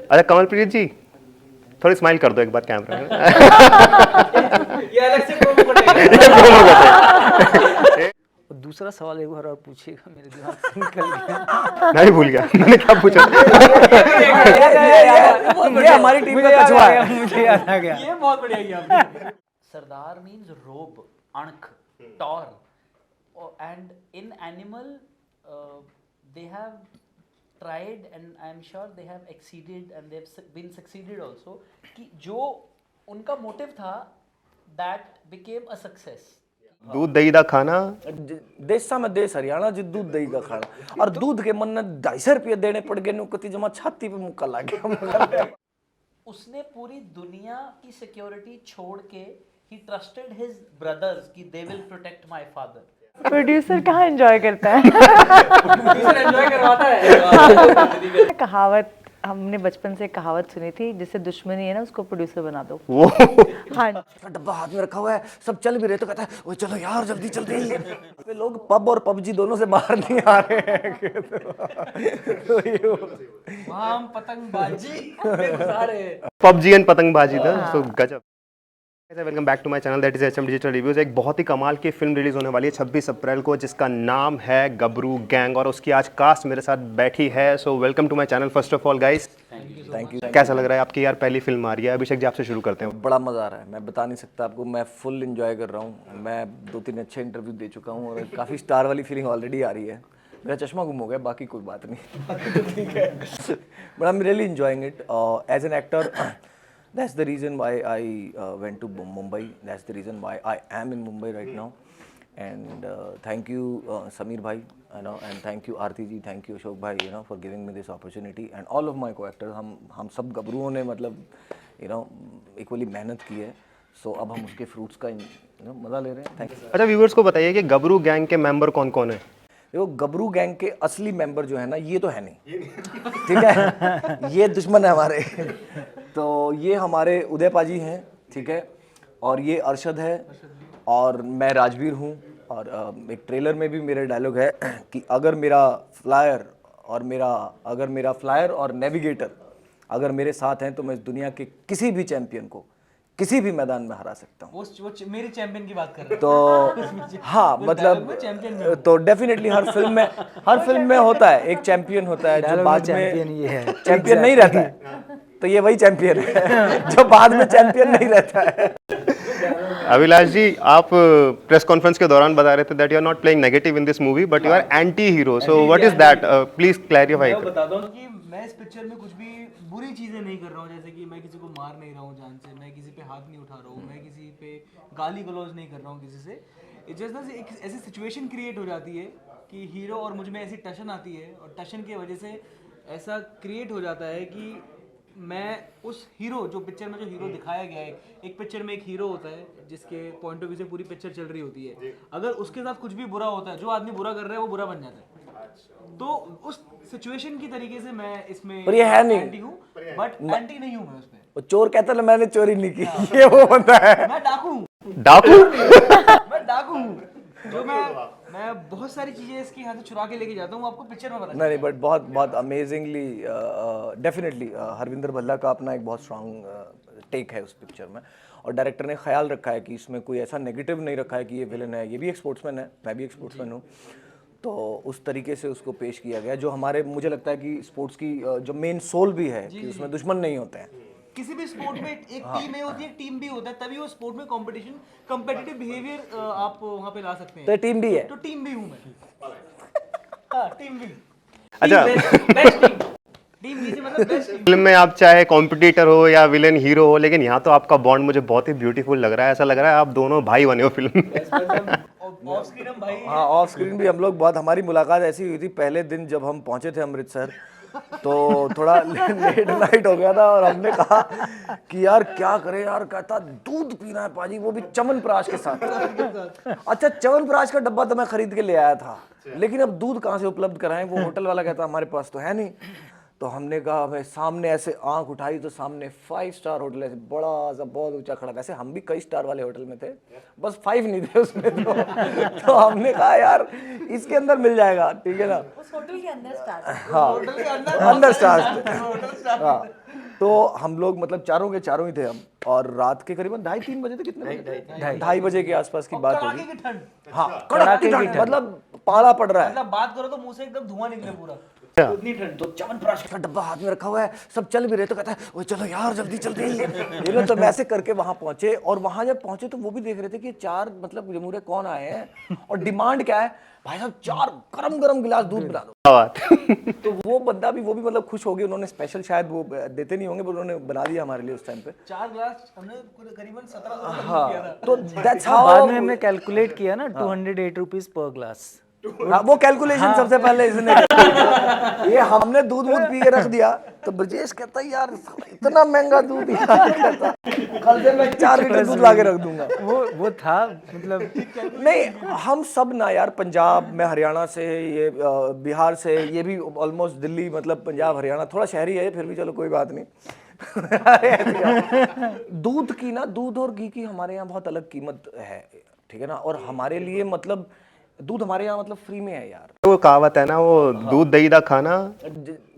अच्छा कमलप्रीत जी, थोड़ी स्माइल कर दो एक बार कैमरा में। ये अलग से प्रोमो कटेगा। ये promo करते दूसरा सवाल एक बार और पूछिएगा, मेरे दिमाग से निकल गया। हैं। मैं भी भूल गया मैंने क्या पूछा। ये हमारी टीम का कछुआ है, मुझे याद आ गया। ये बहुत बढ़िया किया आपने। Sardar means robe, ankh, tor. And in animal, they have tried and I am sure they have exceeded and they have been succeeded also. कि जो उनका motive था, that became a success. दूध दही दा खाना। देशा में देश हरियाणा जी दूध दही का खाना, और दूध के मन 250 रुपये देने पड़ गए, नुकती जमा छाती पे मुक्का लग गया। उसने पूरी दुनिया की सिक्योरिटी छोड़ के he trusted his brothers कि they will protect my father. Producer कहाँ एंजॉय करता है? प्रोड्यूसर एंजॉय करवाता है। कहावत हमने बचपन से कहावत सुनी थी, जिससे दुश्मनी है ना उसको प्रोड्यूसर बना दो। वो हाँ, डब्बा हाथ में रखा हुआ है, सब चल भी रहे तो कहता है ओ चलो यार जल्दी जल्दी। लोग पब और पबजी दोनों से बाहर नहीं आ रहे हैं। वहाँ हम पतंगबाजी में घुसा रहे हैं। पबजी एंड पतंगबाजी था, सो गजब। Welcome back to my channel that is HM digital reviews. एक बहुत ही कमाल की फिल्म रिलीज होने वाली है 26 अप्रैल को, जिसका नाम है गबरू गैंग, और उसकी आज कास्ट मेरे साथ बैठी है। So welcome to my channel first of all guys. Thank you. कैसा लग रहा है आपकी यार पहली फिल्म आ रही है? अभिषेक जी आपसे शुरू करते हैं। बड़ा मज़ा आ रहा है, मैं बता नहीं सकता आपको, मैं फुल एंजॉय कर रहा हूँ। मैं 2-3 अच्छे इंटरव्यू दे चुका हूँ और काफ़ी स्टार वाली फीलिंग ऑलरेडी आ रही है। मेरा चश्मा गुम हो गया, बाकी कोई बात नहीं। ठीक है, but I am really enjoying it as an actor. That's the reason why I went to Mumbai. That's the reason why I am in Mumbai right now. And thank you, Sameer bhai, and thank you Aarti ji, thank you Ashok bhai, for giving me this opportunity. And all of my co-actors, हम सब गबरुओं ने मतलब, equally मेहनत की है. So अब हम उसके fruits का मज़ा ले रहे हैं. Thank you. अच्छा व्यूअर्स को बताइए कि गबरू गैंग के मेंबर कौन कौन है? देखो, गबरू गैंग के असली मेंबर जो है ना, ये तो है नहीं, ठीक है, ये दुश्मन है हमारे। तो ये हमारे उदय पाजी हैं, ठीक है, और ये अरशद है, और मैं राजवीर हूँ। और एक ट्रेलर में भी मेरा डायलॉग है कि अगर मेरा फ्लायर और नेविगेटर अगर मेरे साथ हैं तो मैं इस दुनिया के किसी भी चैंपियन को किसी भी मैदान में हरा सकता हूँ। वो मेरे चैंपियन की बात कर रहे हैं। तो हाँ, मतलब तो डेफिनेटली हर फिल्म में होता है, एक चैंपियन होता है जो बाद में चैंपियन नहीं रहता है, तो ये वही चैंपियन है जो बाद में चैंपियन नहीं रहता है। अभिलाष जी, आप प्रेस कॉन्फ्रेंस के दौरान बता रहे थे that you are not playing negative in this movie but you are anti hero, so what is that? Please clarify. मैं बताता हूँ कि मैं इस पिक्चर में कुछ भी बुरी चीज़ें नहीं कर रहा हूँ, जैसे कि मैं किसी को मार नहीं रहा हूँ जान से, मैं किसी पे हाथ नहीं उठा रहा हूँ, मैं किसी पे गाली गलौज नहीं कर रहा हूँ किसी से। इट्स जस्ट ना एक ऐसी सिचुएशन क्रिएट हो जाती है कि हीरो और मुझ में ऐसी टशन आती है, और टशन की वजह से ऐसा क्रिएट हो जाता है कि मैं उस हीरो, जो पिक्चर में जो हीरो दिखाया गया है, एक पिक्चर में एक हीरो होता है जिसके पॉइंट ऑफ व्यू से पूरी पिक्चर चल रही होती है, अगर उसके साथ कुछ भी बुरा होता है, जो आदमी बुरा कर रहा है वो बुरा बन जाता है। तो उस सिचुएशन की तरीके से मैं इसमें पर ये है नहीं, एंटी हूँ, बट एंटी नहीं हूँ मैं उसमें। वो चोर कहता है मैंने चोरी नहीं की, ये वो बंदा है। मैं डाकू हूँ, डाकू? मैं डाकू हूँ, जो मैं बहुत सारी चीजें इसके यहाँ से चुरा के लेके जाता हूँ, आपको पिक्चर में पता नहीं, बट बहुत अमेजिंगली डेफिनेटली हरविंदर भल्ला का अपना एक बहुत स्ट्रांग टेक है उस पिक्चर में, और डायरेक्टर ने ख्याल रखा है कि इसमें कोई ऐसा नेगेटिव नहीं रखा है कि ये विलन है। ये भी एक स्पोर्ट्समैन है, मैं भी एक स्पोर्ट्समैन हूँ, तो उस तरीके से उसको पेश किया गया जो मुझे लगता है कि स्पोर्ट्स की जो मेन सोल भी है कि उसमें दुश्मन नहीं होते हैं। किसी भी स्पोर्ट में एक टीम ए होती है, एक टीम बी होता है, तभी वो स्पोर्ट में कॉम्पिटिटिव बिहेवियर आप वहाँ पे ला सकते हैं। तो टीम बी है, तो टीम बी हूँ मैं। हाँ, टीम बी। अच्छा, बेस्ट टीम बी से मतलब बेस्ट टीम। फिल्म में आप चाहे कॉम्पिटिटर हो या विलेन हीरो हो, लेकिन यहाँ तो आपका बॉन्ड मुझे बहुत ही ब्यूटीफुल लग रहा है। ऐसा लग रहा है आप दोनों भाई बने हो फिल्म में। ऑफ स्क्रीन हम भाई हैं। हाँ, ऑफ स्क्रीन भी हम लोग बहुत, हमारी मुलाकात ऐसी हुई थी पहले दिन जब हम पहुंचे थे अमृतसर, तो थोड़ा लेट नाइट हो गया था और हमने कहा कि यार क्या करें यार, कहता दूध पीना है पाजी, वो भी च्यवनप्राश के साथ। अच्छा, च्यवनप्राश का डब्बा तो मैं खरीद के ले आया था, लेकिन अब दूध कहाँ से उपलब्ध कराएं, वो होटल वाला कहता हमारे पास तो है नहीं। तो हमने कहा हमें सामने ऐसे आंख उठाई तो सामने 5 स्टार होटल है, बड़ा सा बहुत ऊंचा खड़ा। वैसे हम भी कई स्टार वाले होटल में थे, बस 5 नहीं थे उसमें तो हमने कहा यार इसके अंदर मिल जाएगा, ठीक है ना। उस होटल के अंदर स्टार हाँ होटल के अंदर अंदर स्टार्स थे। होटल स्टाफ हाँ तो हम लोग मतलब चारों के चारों ही थे हम, और रात के करीबन 2:30-3 बजे थे, कितने बजे थे? 2:30 बजे के आसपास की बात कड़ाके होगी। की ठंड, हाँ कड़ाके की ठंड, मतलब पाला पड़ रहा है। मतलब बात करो तो मुंह से एकदम धुआं निकले पूरा। इतनी ठंड, तो च्यवनप्राश का डब्बा हाथ में रखा हुआ है, सब चल भी रहे, तो कहता है ओए चलो यार जल्दी जल्दी। ये लोग तो वैसे करके वहां पहुंचे, और वहां जब पहुंचे तो वो भी देख रहे थे कि 4 मतलब जमूरे कौन आए हैं, और डिमांड क्या है भाई साहब, 4 गरम गरम गिलास दूध पिला दो। क्या बात। तो वो बंदा भी, वो भी मतलब खुश हो गए, उन्होंने स्पेशल शायद वो देते नहीं होंगे पर उन्होंने बना दिया हमारे लिए उस टाइम पे। 4 गिलास हमने करीबन 1700 का हाँ किया था। तो दैट्स हाँ, हाउ बाद में हमने कैलकुलेट किया ना 208 रुपीज पर ग्लास। हाँ, वो कैलकुलेशन सबसे पहले इसने ये हमने दूध वूध पी के रख दिया, तो ब्रजेश कहता है यार इतना महंगा दूध यार, कहता कल से मैं 4 लीटर दूध ला के रख दूंगा। वो था मतलब नहीं हम सब ना यार, पंजाब में, हरियाणा से, ये बिहार से, ये भी ऑलमोस्ट दिल्ली, मतलब पंजाब हरियाणा थोड़ा शहरी है फिर भी, चलो कोई बात नहीं। दूध की ना, दूध और घी की हमारे यहाँ बहुत अलग कीमत है, ठीक है ना। और हमारे लिए मतलब दूध हमारे यहाँ मतलब फ्री में है यार। वो कहावत है ना, वो दूध दही दा खाना।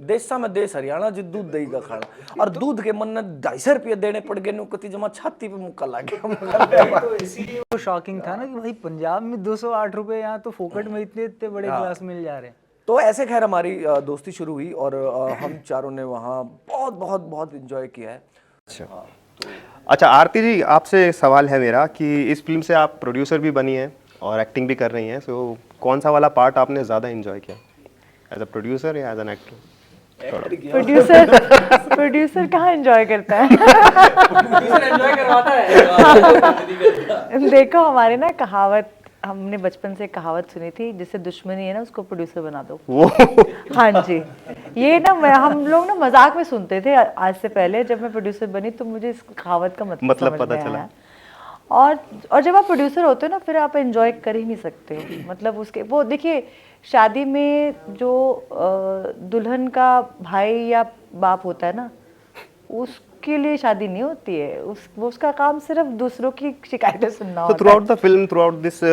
देशा में देश हरियाणा जी, दूध दही का खाना, और दूध के मन 250 रुपये देने पड़ गए, कति जमा छाती पे मुक्का लग गया। तो इसीलिए वो शॉकिंग था ना कि भाई पंजाब में 208 रुपए, यहाँ तो फोकट में इतने इतने बड़े ग्लास मिल जा रहे हैं। तो ऐसे खैर हमारी दोस्ती शुरू हुई, और हम चारों ने वहाँ बहुत बहुत बहुत इंजॉय किया है। अच्छा आरती जी, आपसे सवाल है मेरा कि इस फिल्म से आप प्रोड्यूसर भी बनी हैं और एक्टिंग भी कर रही हैं, सो कौन सा वाला पार्ट आपने ज़्यादा एंजॉय किया, एज अ प्रोड्यूसर या एज एन एक्टर? प्रोड्यूसर कहाँ एंजॉय करता है। एंजॉय करवाता है। देखो हमारे ना कहावत, हमने बचपन से कहावत सुनी थी, जिससे दुश्मनी है ना उसको प्रोड्यूसर बना दो। वो हाँ जी, ये ना हम लोग ना मजाक में सुनते थे आज से पहले, जब मैं प्रोड्यूसर बनी तो मुझे इस कहावत का मतलब मतलब समझ पता में चला। आया। और जब आप प्रोड्यूसर होते हो ना, फिर आप एंजॉय कर ही नहीं सकते हो। मतलब उसके वो देखिए, शादी में जो दुल्हन का भाई या बाप होता है ना, उसके लिए शादी नहीं होती है, उसका काम सिर्फ दूसरों की शिकायतें सुनना तो होता through out the film, through out this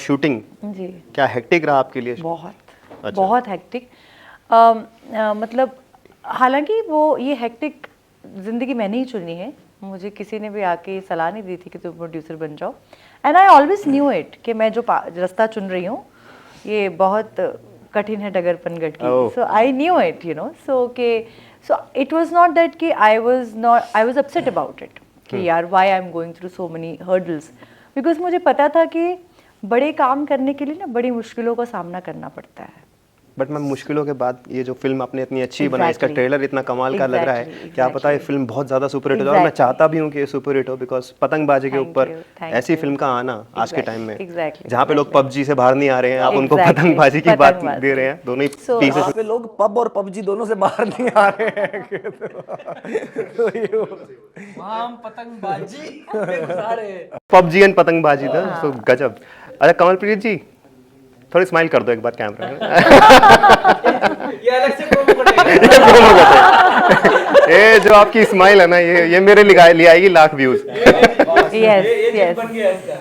shooting, है जी। क्या हेक्टिक रहा आपके लिए? बहुत बहुत हेक्टिक, मतलब हालांकि वो ये हेक्टिक ज़िंदगी मैंने ही चुनी है, मुझे किसी ने भी आके सलाह नहीं दी थी कि तुम प्रोड्यूसर बन जाओ। And I always knew it कि मैं जो रास्ता चुन रही हूँ ये बहुत कठिन है, डगर पनगढ़ की। So I knew it, you know, so it was not that कि I was upset about it कि यार why I am going through so many hurdles, because मुझे पता था कि बड़े काम करने के लिए ना बड़ी मुश्किलों का सामना करना पड़ता है। बट मैम, मुश्किलों के बाद ये जो फिल्म आपने इतनी अच्छी बनाई, इसका Exactly. ट्रेलर इतना कमाल का लग रहा है, Exactly, क्या पता ये फिल्म बहुत ज़्यादा सुपर हिट हो जाए, और मैं चाहता भी हूँ कि ये सुपर हिट हो, बिकॉज पतंगबाजी के Thank ऊपर you, thank ऐसी you. फिल्म का आना आज के टाइम में, Exactly, जहाँ पे लोग पबजी से बाहर नहीं आ रहे हैं, आप उनको Exactly, पतंगबाजी की बात पतंगबाजी। दे रहे हैं, दोनों ही So, पीसेस। यहाँ पे लोग पब और पबजी दोनों से बाहर नहीं आ रहे हैं। तो ये वहाँ हम पतंगबाजी सारे। पबजी एंड पतंगबाजी था, सो गजब। अच्छा कमलप्रीत जी, थोड़ी स्माइल कर दो एक बार कैमरा में। ये अलग से प्रोमो करेगा। ये जो आपकी स्माइल है ना, ये मेरे ले आएगी लाख व्यूज। यस बन गया इसका।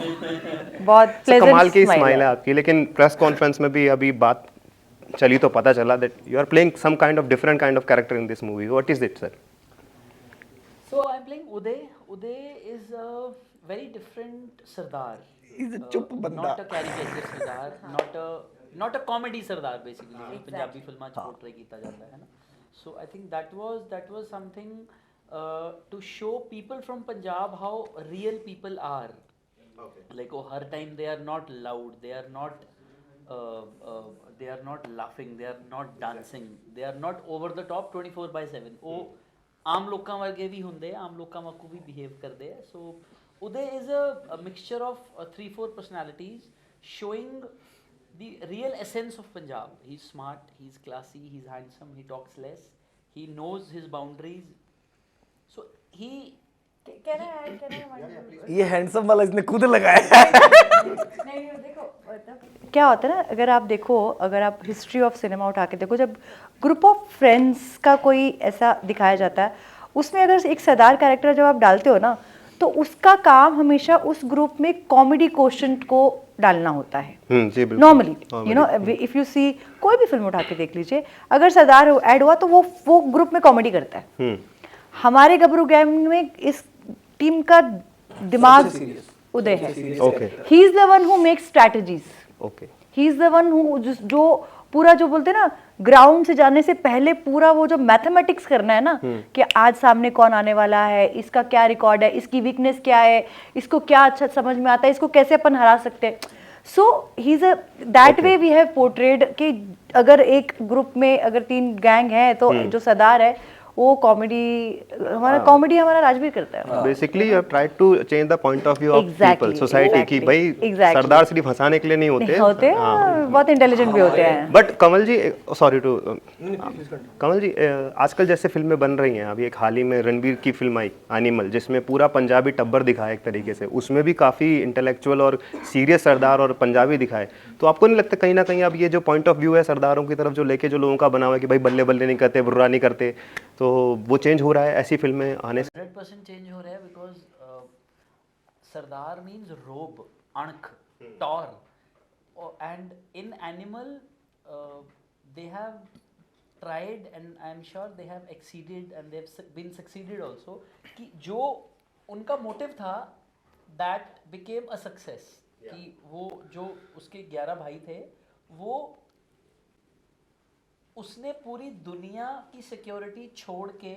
बहुत प्लेजेंट कमाल की स्माइल है आपकी, लेकिन प्रेस कॉन्फ्रेंस में भी अभी बात चली तो पता चला that you are playing some kind of different kind of character in this movie. What is it sir? So I'm playing Uday. Uday is a very different Sardar. He's a चुप बंदा। Not a caricature Sardar, not a comedy Sardar basically. जो पंजाबी फिल्मां च portray ਕੀਤਾ ਜਾਂਦਾ है ना. So I think that was something to show people from Punjab how real people are. Like her time they are not loud, they are not laughing, they are not dancing, they are not over the top 24/7. ਉਹ ਆਮ ਲੋਕਾਂ ਵਰਗੇ ਵੀ ਹੁੰਦੇ ਆ, ਆਮ ਲੋਕਾਂ ਵਾਂਗੂ ਵੀ behave ਕਰਦੇ ਆ। ਸੋ Uday is a mixture of 3-4 personalities showing the real essence of Punjab. He's smart, he's classy, he's handsome, he talks less, he knows his boundaries. So he ये हैंडसम वाला इसने खुद लगाया है। क्या होता है ना, अगर आप हिस्ट्री ऑफ सिनेमा उठा के देखो, जब ग्रुप ऑफ फ्रेंड्स का कोई ऐसा दिखाया जाता है, उसमें अगर एक सरदार कैरेक्टर जब आप डालते हो ना, तो उसका काम हमेशा उस ग्रुप में कॉमेडी क्वोशंट को डालना होता है जी बिल्कुल। Normally. You know, if you see कोई भी फिल्म उठा के देख लीजिए, अगर सरदार ऐड हुआ तो वो ग्रुप में कॉमेडी करता है। हमारे गबरू गैंग में इस टीम का दिमाग उदय है। Okay he is the one who makes strategies, okay he is the one who जो पूरा जो बोलते हैं ना, ग्राउंड से जाने से पहले पूरा वो जो मैथमेटिक्स करना है ना, कि आज सामने कौन आने वाला है, इसका क्या रिकॉर्ड है, इसकी वीकनेस क्या है, इसको क्या अच्छा समझ में आता है, इसको कैसे अपन हरा सकते हैं। So he is that way we have portrayed कि अगर एक ग्रुप में अगर 3 गैंग है तो जो सरदार है वो कॉमेडी हमारा राजवीर करता है। Basically you try to change the point of view of people, society की भाई सरदार सिर्फ हंसाने के लिए नहीं होते, बहुत इंटेलिजेंट भी होते हैं। But Kamal ji, sorry to Kamal ji, आजकल जैसे फिल्में बन रही हैं, अभी एक हाल ही में रणबीर की फिल्म आई एनिमल, जिसमें पूरा पंजाबी टब्बर दिखाया एक तरीके से, उसमें भी काफ़ी इंटेलेक्चुअल और सीरियस सरदार और पंजाबी दिखाए। तो आपको नहीं लगता कहीं ना कहीं अब ये जो पॉइंट ऑफ व्यू है सरदारों की तरफ जो लेके जो लोगों का बना हुआ है कि भाई बल्ले बल्ले नहीं करते, बुर्रा नहीं करते, तो वो चेंज हो रहा है ऐसी फिल्में आने से? 100% चेंज हो रहा है, बिकॉज सरदार मीन्स रोब, अणख, टॉर, and in Animal they have tried and I am sure they have exceeded and they have been succeeded also, कि जो उनका मोटिव था दैट बिकेम अ सक्सेस, कि वो जो उसके 11 भाई थे, वो उसने पूरी दुनिया की सिक्योरिटी छोड़ के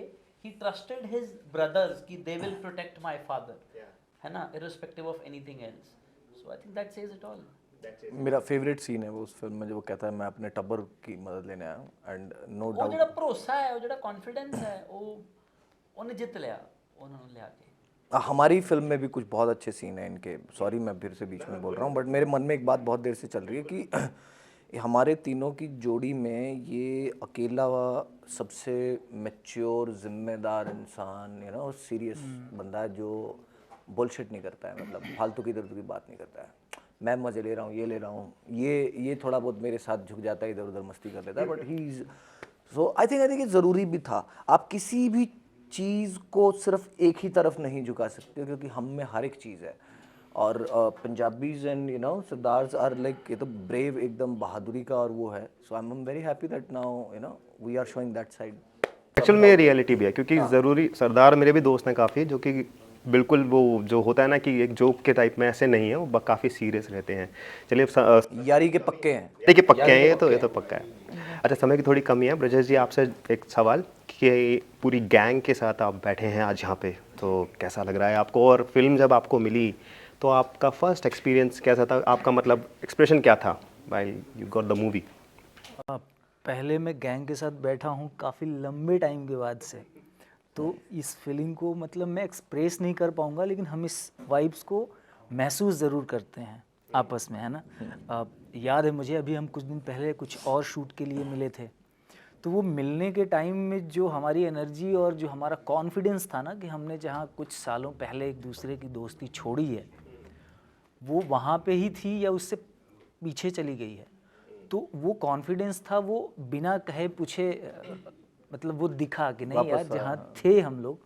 ही ट्रस्टेड हिज ब्रदर्स कि they will protect my father, है ना, irrespective of anything else. So I think that says it all. मेरा फेवरेट सीन है वो उस फिल्म में, जो वो कहता है मैं अपने टब्बर की मदद लेने आया हूँ, एंड नो वो डाउट ਜਿਹੜਾ ਭਰੋਸਾ ਹੈ, ਉਹ ਜਿਹੜਾ कॉन्फिडेंस है, ਉਹਨੇ ਜਿੱਤ ਲਿਆ ਉਹਨਾਂ ਨੂੰ ਲਿਆ ਕੇ। हमारी फिल्म में भी कुछ बहुत अच्छे सीन हैं इनके। सॉरी मैं फिर से बीच में बोल रहा हूँ, बट मेरे मन में एक बात बहुत देर से चल रही है कि हमारे तीनों की जोड़ी में ये अकेला सबसे मैच्योर जिम्मेदार इंसान, यू नो, सीरियस बंदा है, जो बुलशिट नहीं करता है, मतलब फालतू की इधर उधर की बात नहीं करता है। मैं मज़े ले रहा हूँ, ये ले रहा हूँ, ये थोड़ा बहुत मेरे साथ झुक जाता है, इधर उधर मस्ती कर लेता है, but he is so I think ये ज़रूरी भी था। आप किसी भी चीज़ को सिर्फ एक ही तरफ नहीं झुका सकते, क्योंकि हम में हर एक चीज़ है। और Punjabis and you know Sardars are like, ये तो ब्रेव एकदम बहादुरी का और वो है। So I am very happy that now you know we are showing that side. Actual में रियलिटी भी है, क्योंकि ज़रूरी सरदार मेरे भी दोस्त हैं काफ़ी, जो कि बिल्कुल वो जो होता है ना कि एक जोक के टाइप में ऐसे नहीं है, वो काफ़ी सीरियस रहते हैं। चलिए यारी के पक्के हैं, देखिए पक्के हैं, ये तो पक्का है। अच्छा, समय की थोड़ी कमी है, ब्रजेश जी आपसे एक सवाल कि पूरी गैंग के साथ आप बैठे हैं आज यहाँ पे, तो कैसा लग रहा है आपको? और फिल्म जब आपको मिली तो आपका फर्स्ट एक्सपीरियंस कैसा था? आपका मतलब एक्सप्रेशन क्या था while you got the movie? पहले मैं गैंग के साथ बैठा हूँ काफ़ी लंबे टाइम के बाद से, तो इस फीलिंग को मतलब मैं एक्सप्रेस नहीं कर पाऊँगा, लेकिन हम इस वाइब्स को महसूस ज़रूर करते हैं आपस में, है ना। याद है मुझे, अभी हम कुछ दिन पहले कुछ और शूट के लिए मिले थे, तो वो मिलने के टाइम में जो हमारी एनर्जी और जो हमारा कॉन्फिडेंस था ना, कि हमने जहाँ कुछ सालों पहले एक दूसरे की दोस्ती छोड़ी है, वो वहाँ पे ही थी या उससे पीछे चली गई है। तो वो कॉन्फिडेंस था, वो बिना कहे पूछे मतलब वो दिखा कि नहीं यार, जहाँ थे हम लोग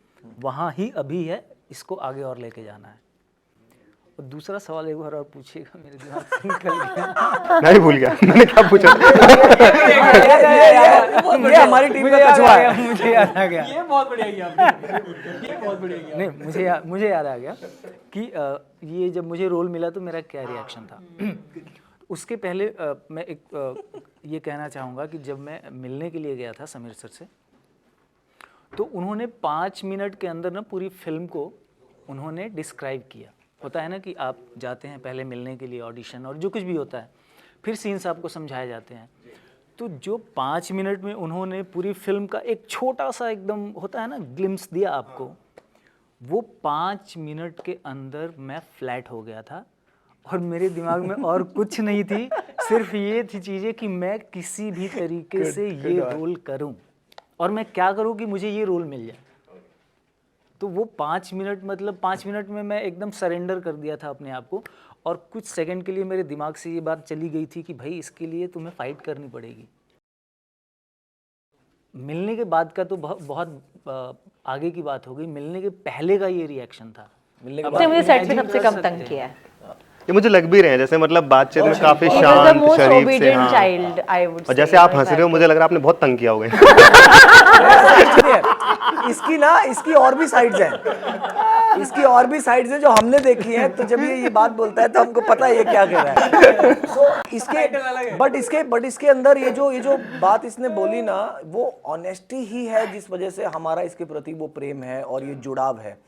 वहाँ ही अभी है, इसको आगे और लेके जाना है। और दूसरा सवाल एक बार और पूछिएगा, मेरे दिमाग से निकल गया। मैं भी भूल गया मैंने क्या पूछा। ये हमारी टीम का कछुआ है। मुझे याद आ गया, ये बहुत बढ़िया किया आपने, ये बहुत बढ़िया किया। नहीं मुझे याद आ गया कि ये जब मुझे रोल मिला तो मेरा क्या रिएक्शन था। उसके पहले मैं एक ये कहना चाहूँगा कि जब मैं मिलने के लिए गया था समीर सर से, तो उन्होंने 5 मिनट के अंदर ना पूरी फिल्म को उन्होंने डिस्क्राइब किया। होता है ना कि आप जाते हैं पहले मिलने के लिए, ऑडिशन और जो कुछ भी होता है, फिर सीन्स आपको समझाए जाते हैं। तो जो 5 मिनट में उन्होंने पूरी फिल्म का एक छोटा सा एकदम होता है ना ग्लिम्स दिया आपको, वो 5 मिनट के अंदर मैं फ्लैट हो गया था और मेरे दिमाग में और कुछ नहीं थी, सिर्फ ये थी चीज़ें कि मैं किसी भी तरीके से ये रोल करूं और मैं क्या करूं कि मुझे ये रोल मिल जाए। तो वो 5 मिनट मतलब 5 मिनट में मैं एकदम सरेंडर कर दिया था अपने आप को, और कुछ सेकंड के लिए मेरे दिमाग से ये बात चली गई थी कि भाई इसके लिए तुम्हें फाइट करनी पड़ेगी। मिलने के बाद का तो बहुत आगे की बात हो गई, मिलने के पहले का ये रिएक्शन था। मिलने के उसने मुझे सेट पे imagine सबसे कर कम सकते तंग हैं। किया है। ये मुझे लग भी रहे हैं, जैसे मतलब बातचीत में काफी He was the शांत most शरीफ से। obedient हाँ। child, I would और say, जैसे आप in my हंस रहे हो, मुझे लग रहा है आपने बहुत तंग किया होगा। इसकी और भी साइड्स हैं, इसकी और भी साइड्स हैं जो हमने देखी हैं। तो जब ये बात बोलता है तो हमको पता है ये क्या कह रहा है। बट इसके अंदर ये जो बात इसने बोली ना, वो ऑनेस्टी ही है जिस वजह से हमारा इसके प्रति वो प्रेम है और ये जुड़ाव है,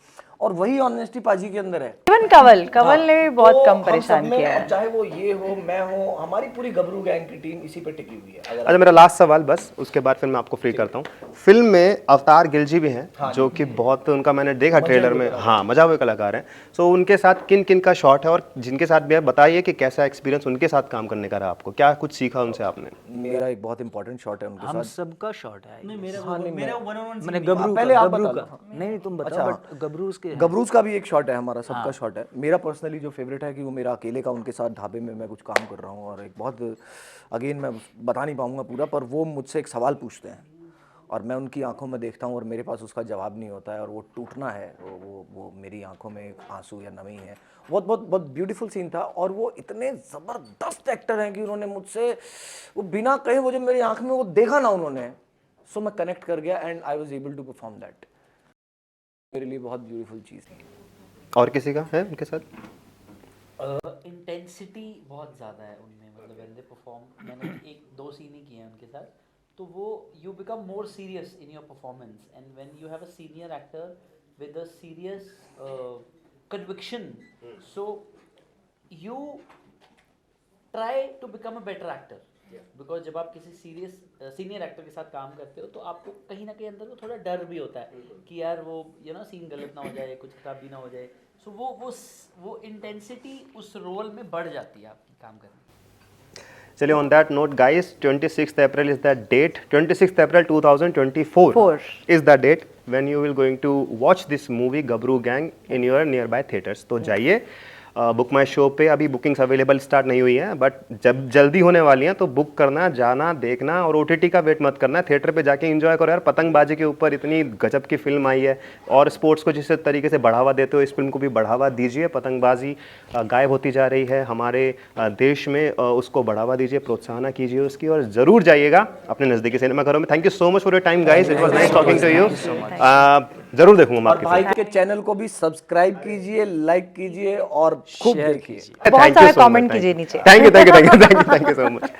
और वही ऑनेस्टी पाजी के अंदर है। इवन कंवल ने भी बहुत तो कम हम सब परेशान में, किया अब है। चाहे वो ये हो, मैं हो, हमारी पूरी गबरू गैंग की टीम इसी पे टिकी हुई है। अगर अच्छा, मेरा लास्ट सवाल बस, उसके बाद फिर मैं आपको फ्री करता हूँ। फिल्म में अवतार गिलजी भी हैं, जो कि बहुत उनका मैंने देखा ट्रेलर में, हाँ मजा हुए कलाकार हैं। सो उनके साथ किन किन का शॉट है, और जिनके साथ भी है बताइए कि कैसा एक्सपीरियंस उनके साथ काम करने का रहा आपको, क्या कुछ सीखा उनसे आपने? मेरा एक बहुत इंपॉर्टेंट शॉट है उनके हम साथ। सबका शॉट है। मेरा वन ऑन वन मैंने गबरू पहले का, आप गबरू बता का नहीं तुम बताओ, बट गबरूज के हैं। गबरूज का भी एक शॉट है, हमारा सबका शॉट है। मेरा पर्सनली जो फेवरेट है कि वो मेरा अकेले का उनके साथ ढाबे में मैं कुछ काम कर रहा हूँ, और एक बहुत, अगेन मैं बता नहीं पाऊंगा पूरा, पर वो मुझसे एक सवाल पूछते हैं और मैं उनकी आंखों में देखता हूँ और मेरे पास उसका जवाब नहीं होता है, और वो टूटना है, वो मेरी आंखों में एक आंसू या नमी है। बहुत बहुत बहुत ब्यूटीफुल सीन था, और वो इतने ज़बरदस्त एक्टर हैं कि उन्होंने मुझसे वो बिना कहे, वो जब मेरी आंख में वो देखा ना उन्होंने, सो मैं कनेक्ट कर गया and I was able to perform that. मेरे लिए बहुत ब्यूटीफुल चीज़ थी। और किसी का है उनके साथ? इंटेंसिटी बहुत ज़्यादा है उनमें, मतलब व्हेन दे परफॉर्म, मैंने एक दो सीन ही किए हैं उनके साथ, तो वो you become more serious in your performance, and when you have a senior actor with a serious conviction, so you try to become a better actor, because जब आप किसी सीनियर एक्टर के साथ काम करते हो तो आपको कहीं ना कहीं अंदर को थोड़ा डर भी होता है कि यार वो सीन गलत ना हो जाए, कुछ खराबी ना हो जाए। सो वो इंटेंसिटी उस रोल में बढ़ जाती है आपकी काम करने में। चलिए, on that note guys, 26th April is the date. 26th April 2024 is the date when you will going to watch this movie Gabru Gang in your nearby theaters. तो जाइए बुक माई शो पे। अभी बुकिंग्स अवेलेबल स्टार्ट नहीं हुई हैं, but जब जल्दी होने वाली हैं तो बुक करना, जाना, देखना, और OTT का वेट मत करना, थिएटर पे जाके एंजॉय करो यार। पतंगबाजी के ऊपर इतनी गजब की फिल्म आई है, और स्पोर्ट्स को जिस तरीके से बढ़ावा देते हो, इस फिल्म को भी बढ़ावा दीजिए। पतंगबाजी गायब होती जा रही है हमारे देश में, उसको बढ़ावा दीजिए, प्रोत्साहन कीजिए उसकी, और ज़रूर जाइएगा अपने नज़दीकी सिनेमाघरों में। Thank you so much for your time guys, it was nice talking to you. जरूर देखूंगा मैं और आपकी भाई फिल्म। के चैनल को भी सब्सक्राइब कीजिए, लाइक कीजिए और खूब शेयर देखिए। बहुत Thank you सारा so much, comment thank कीजिए you. नीचे। Thank you so much.